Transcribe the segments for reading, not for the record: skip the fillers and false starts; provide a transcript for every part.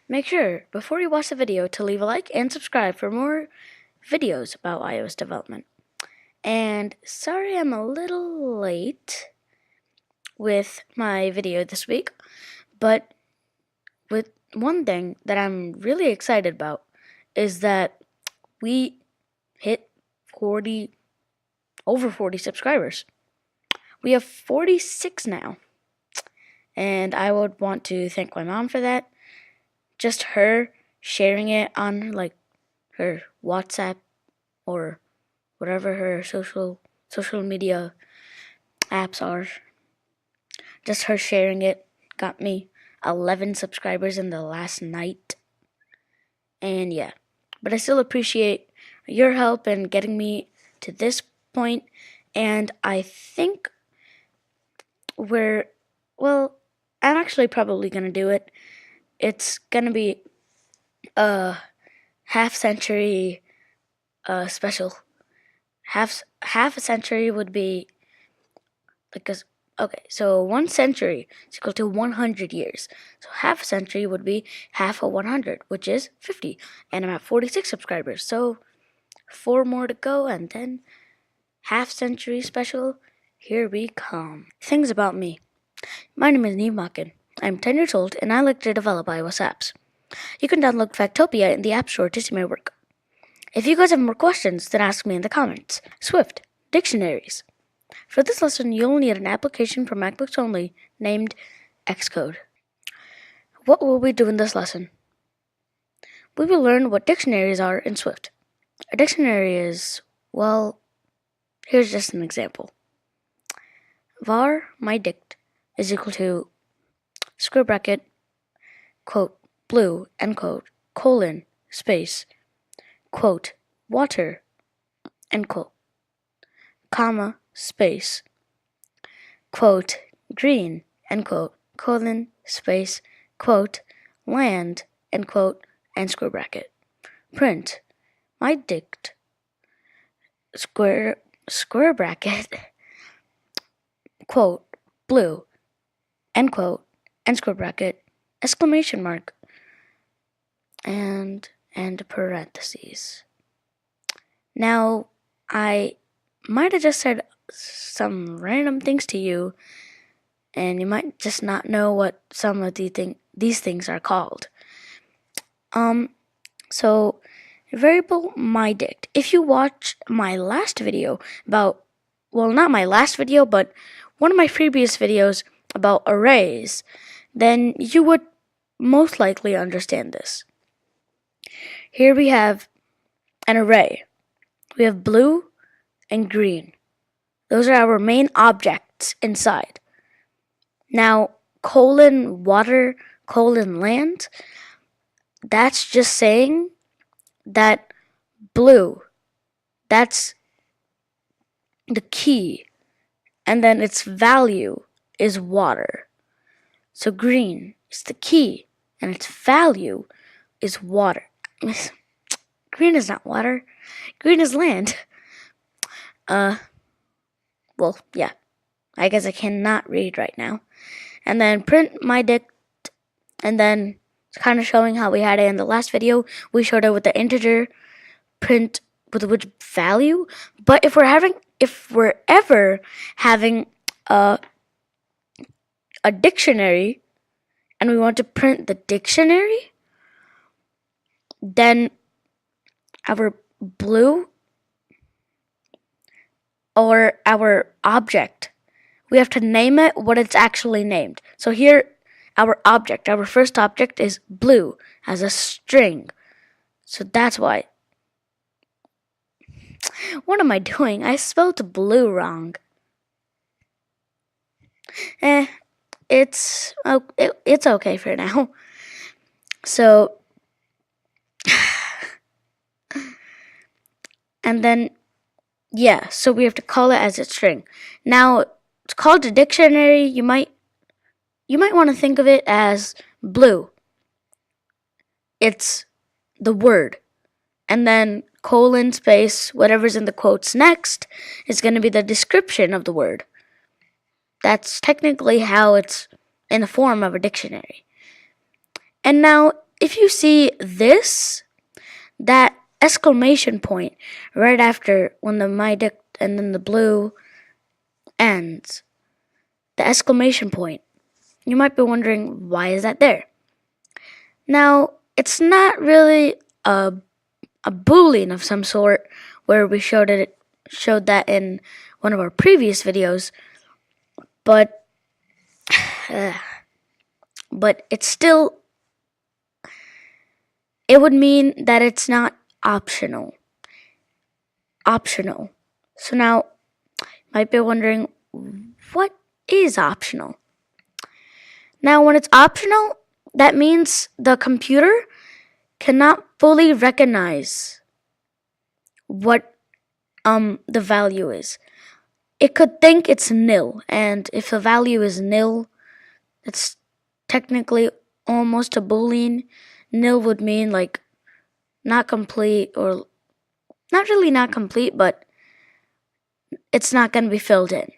Make sure, before you watch the video, to leave a like and subscribe for more videos about iOS development. And sorry I'm a little late with my video this week, but with one thing that I'm really excited about is that we hit over 40 subscribers. We have 46 now, and I would want to thank my mom for that. Just her sharing it on her WhatsApp or whatever her social media apps are. Just her sharing it got me 11 subscribers in the last night. And yeah, but I still appreciate your help in getting me to this point, and I think I'm actually probably going to do it. It's going to be a half-century special. Half a century would be so 1 century is equal to 100 years. So half a century would be half of 100, which is 50. And I'm at 46 subscribers. So 4 more to go, and then half century special. Here we come. Things about me. My name is Neve Makin. I'm 10 years old, and I like to develop iOS apps. You can download Factopia in the App Store to see my work. If you guys have more questions, then ask me in the comments. Swift, Dictionaries. For this lesson, you'll need an application for MacBooks only named Xcode. What will we do in this lesson? We will learn what dictionaries are in Swift. A dictionary is, here's just an example. Var myDict is equal to square bracket, quote, blue, end quote, colon, space, quote, water, end quote, comma, space, quote, green, end quote, colon, space, quote, land, end quote, and square bracket. Print, myDict, square bracket, quote, blue, end quote, and square bracket, exclamation mark, and parentheses. Now, I might have just said some random things to you, and you might just not know what some of these things are called. So variable myDict. If you watch my last video about, not my last video, but one of my previous videos about arrays, then you would most likely understand this. Here we have an array. We have blue and green. Those are our main objects inside. Now, colon water, colon land, that's just saying that blue, that's the key, and then its value is water. So green is the key, and its value is water. Green is not water. Green is land. Yeah. I guess I cannot read right now. And then print myDict, and then it's kind of showing how we had it in the last video. We showed it with the integer print with which value. But if we're ever having a dictionary and we want to print the dictionary, then our blue or our object, we have to name it what it's actually named. So here, our first object is blue as a string. So that's why. What am I doing? I spelled blue wrong. It's okay for now. So, and then, so we have to call it as a string. Now, it's called a dictionary. You might want to think of it as blue. It's the word. And then colon, space, whatever's in the quotes next is going to be the description of the word. That's technically how it's in the form of a dictionary. And now, if you see this, that exclamation point right after when the my dick and then the blue ends, the exclamation point, you might be wondering, why is that there? Now, it's not really a boolean of some sort where we showed that in one of our previous videos, but it's still, it would mean that it's not optional. So now you might be wondering, what is optional? Now, when it's optional, that means the computer cannot fully recognize what the value is. It could think it's nil, and if the value is nil, it's technically almost a boolean. Nil would mean like not complete, or not really not complete, but it's not going to be filled in.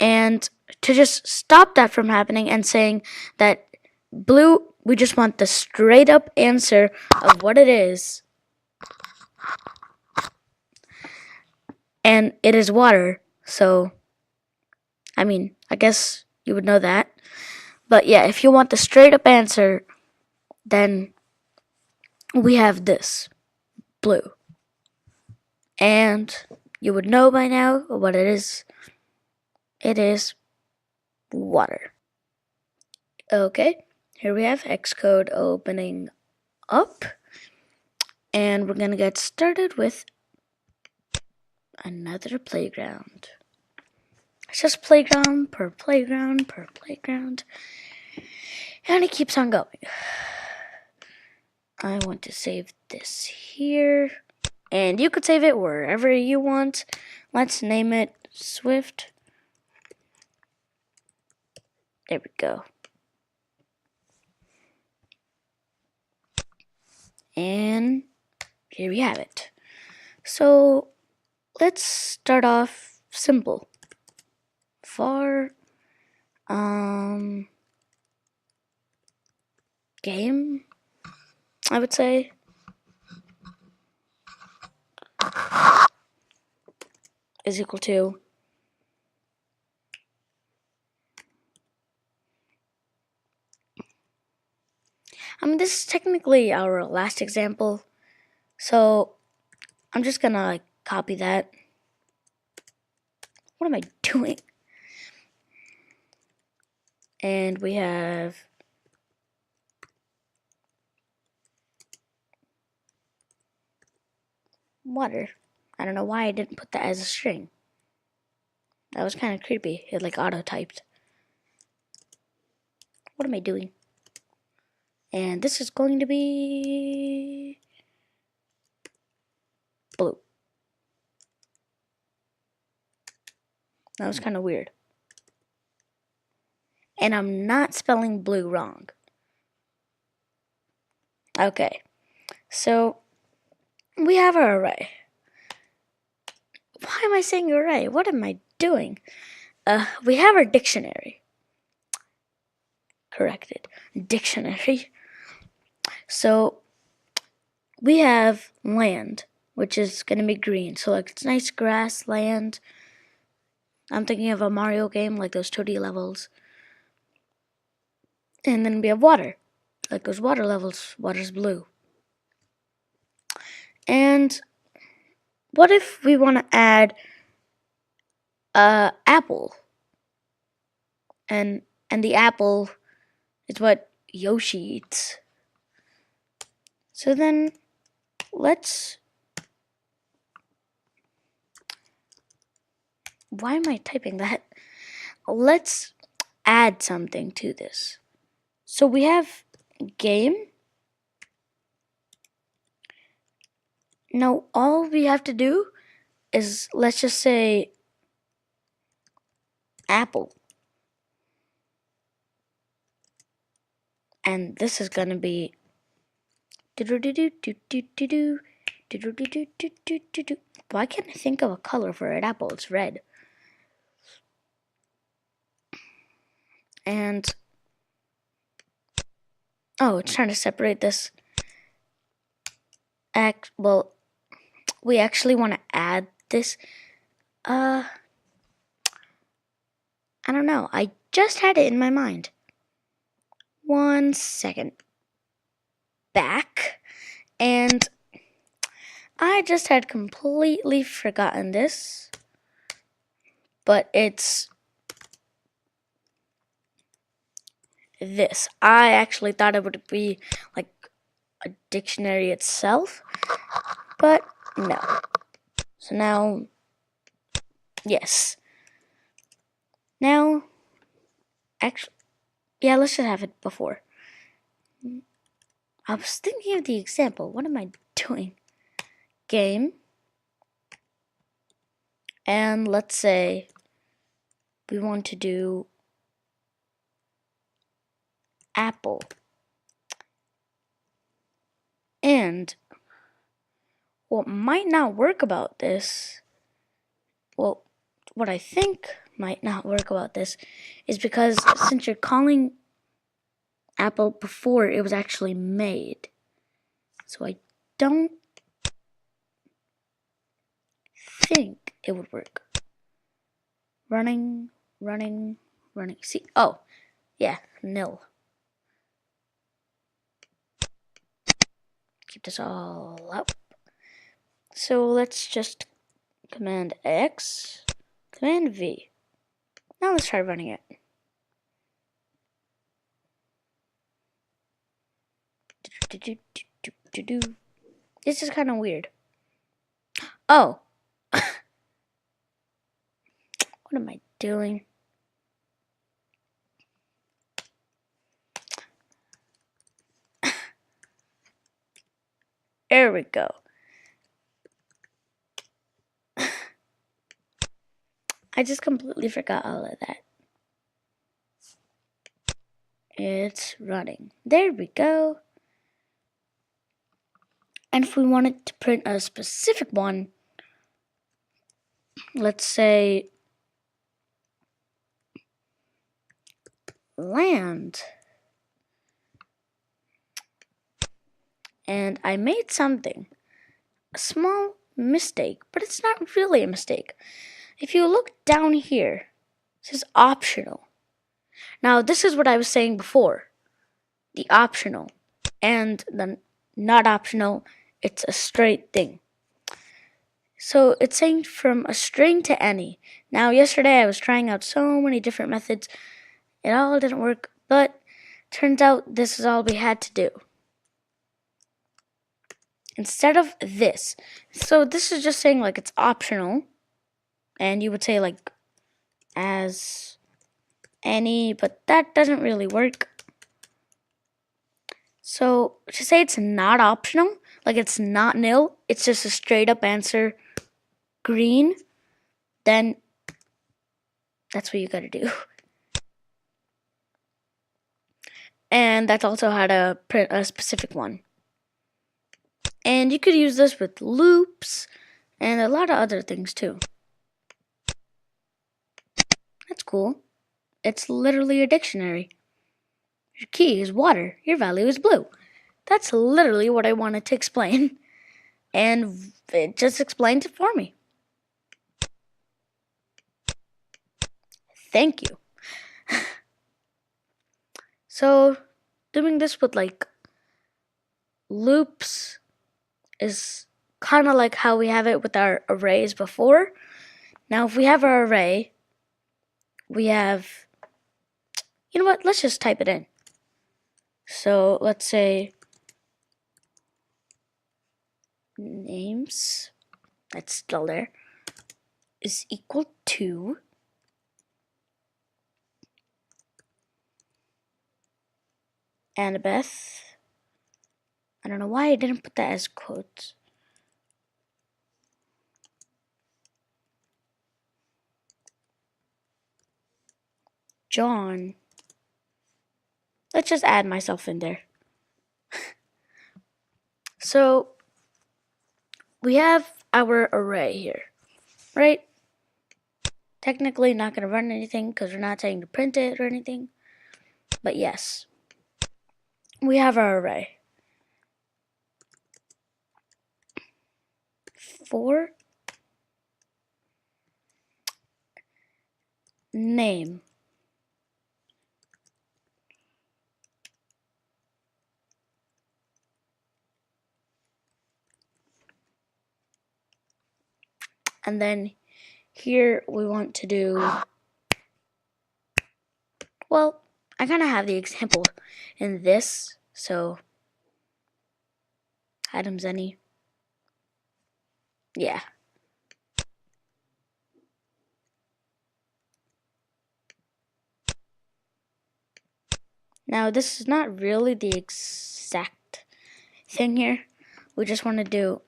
And to just stop that from happening and saying that blue, we just want the straight up answer of what it is, and it is water. So, I mean, I guess you would know that. But yeah, if you want the straight up answer, then we have this, blue. And you would know by now what it is. It is water. Okay, here we have Xcode opening up. And we're going to get started with another playground. It's just playground per playground per playground. And it keeps on going. I want to save this here. And you could save it wherever you want. Let's name it Swift. There we go. And here we have it. So let's start off simple. For game, I would say. Is equal to this is technically our last example, so I'm just gonna copy that. What am I doing? And we have water. I don't know why I didn't put that as a string. That was kind of creepy. It like auto-typed. What am I doing? And this is going to be blue. That was kind of weird. And I'm not spelling blue wrong. Okay, so we have our array. Why am I saying array? What am I doing? We have our dictionary. Corrected. Dictionary. So we have land, which is going to be green. So like it's nice grass land. I'm thinking of a Mario game, like those 2D levels. And then we have water, like those water levels. Water's blue. And what if we want to add apple? And the apple is what Yoshi eats. So then let's... Why am I typing that? Let's add something to this. So we have game. Now all we have to do is, let's just say, apple. And this is gonna be why can't I think of a color for an apple? It's red. And Oh, it's trying to separate this. Well, we actually want to add this. I don't know. I just had it in my mind. 1 second. Back. And I just had completely forgotten this. But it's this. I actually thought it would be like a dictionary itself. But no. So now, yes. Now, actually, yeah, let's just have it before. I was thinking of the example. What am I doing? Game. And let's say we want to do apple. And what might not work about this, well, what I think might not work about this is because since you're calling apple before it was actually made. So I don't think it would work. Running. See, oh, yeah, nil. Keep this all up. So let's just Command X, Command V. Now let's try running it. This is kind of weird. Oh. What am I doing? There we go. I just completely forgot all of that. It's running. There we go. And if we wanted to print a specific one, let's say land. And I made something. A small mistake, but it's not really a mistake. If you look down here, it says optional. Now, this is what I was saying before. The optional and the not optional, it's a straight thing. So it's saying from a string to any. Now, yesterday I was trying out so many different methods. It all didn't work, but turns out this is all we had to do. Instead of this. So this is just saying like it's optional. And you would say like as any, but that doesn't really work. So to say it's not optional, like it's not nil, it's just a straight up answer green, then that's what you gotta do. And that's also how to print a specific one. And you could use this with loops and a lot of other things too. That's cool. It's literally a dictionary. Your key is water. Your value is blue. That's literally what I wanted to explain. And it just explained it for me. Thank you. So, doing this with like loops is kind of like how we have it with our arrays before. Now, if we have our array, we have, you know what, let's just type it in. So, let's say names, that's still there, is equal to Annabeth. I don't know why I didn't put that as quotes. John. Let's just add myself in there. So we have our array here, right? Technically not going to run anything because we're not saying to print it or anything. But yes, we have our array. For name. And then here we want to do, well, I kind of have the example in this, so items any. Yeah. Now this is not really the exact thing here. We just want to do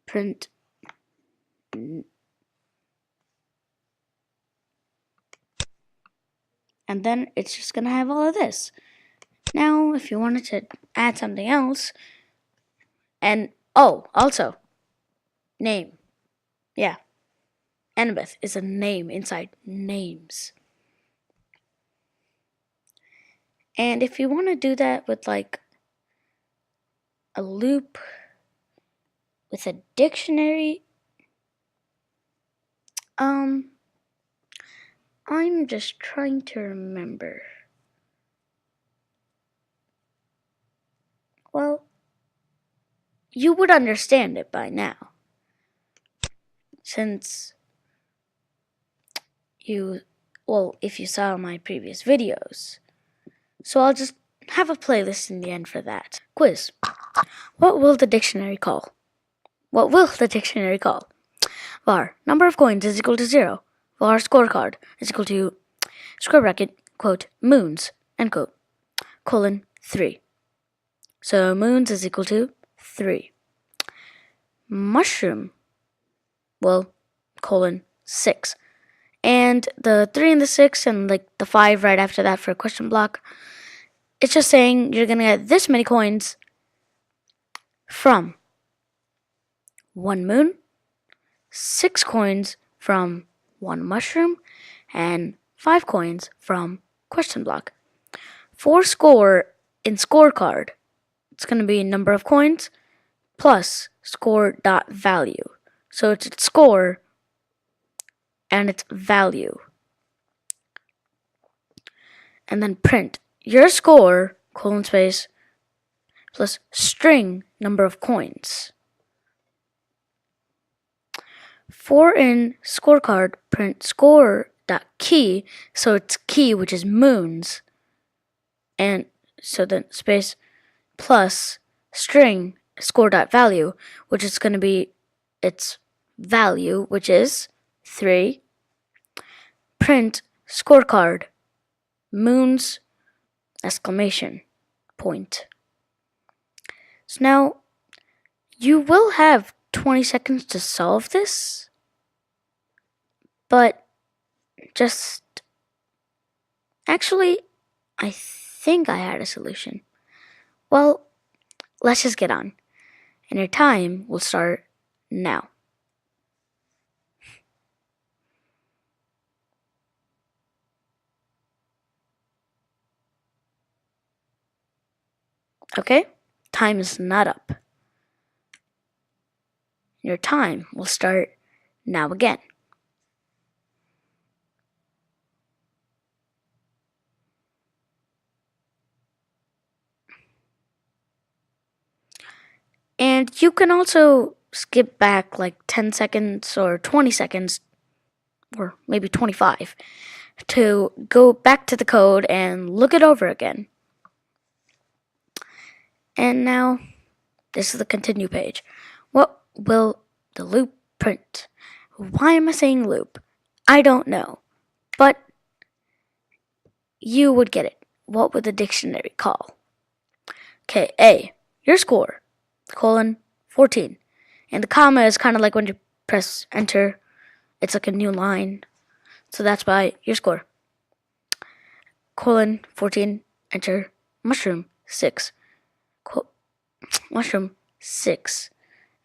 print and then it's just gonna have all of this. Now if you wanted to add something else, and oh, also name. Yeah. Annabeth is a name inside names. And if you want to do that with like a loop with a dictionary, I'm just trying to remember. Well, you would understand it by now, since if you saw my previous videos. So I'll just have a playlist in the end for that. Quiz. What will the dictionary call? What will the dictionary call? Var. Number of coins is equal to 0. Var scorecard is equal to square bracket, quote, moons, end quote, colon, 3. So moons is equal to 3. Mushroom, well, colon, 6. And the 3 and the 6 and like the 5 right after that for a question block, it's just saying you're going to get this many coins from 1 moon, 6 coins from 1 mushroom, and 5 coins from question block. For score in scorecard, it's going to be number of coins plus score dot value. So it's its score and its value. And then print your score, colon space, plus string number of coins. For in scorecard, print score dot key, so it's key, which is moons, and so then space plus string score dot value, which is going to be its value, which is 3. Print scorecard moons exclamation point. So now you will have 20 seconds to solve this, but actually, I think I had a solution. Well, let's just get on, and your time will start now. Okay? Time is not up. Your time will start now again. And you can also skip back like 10 seconds or 20 seconds, or maybe 25, to go back to the code and look it over again. And now, this is the continue page. What will the loop print? Why am I saying loop? I don't know, but you would get it. What would the dictionary call? Okay, A, your score, colon, 14. And the comma is kind of like when you press enter, it's like a new line. So that's why your score, colon, 14, enter, mushroom, 6. Mushroom, 6.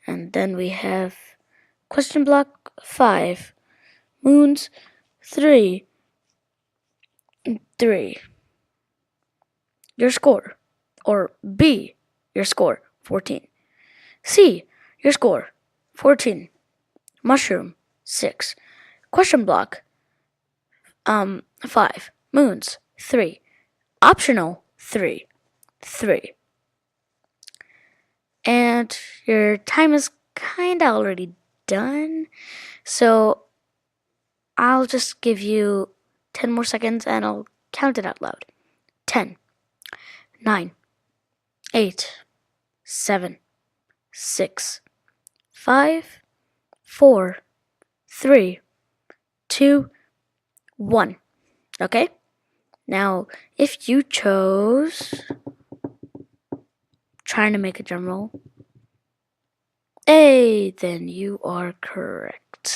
And then we have question block 5, moons 3, 3. Your score. Or B, your score, 14. C, your score, 14. Mushroom, 6. Question block 5. Moons, 3. Optional, 3. 3. And your time is kinda already done. So I'll just give you 10 more seconds and I'll count it out loud. 10, 9, 8, 7, 6, 5, 4, 3, 2, 1. Okay? Now, if you chose trying to make a drum roll A, then you are correct.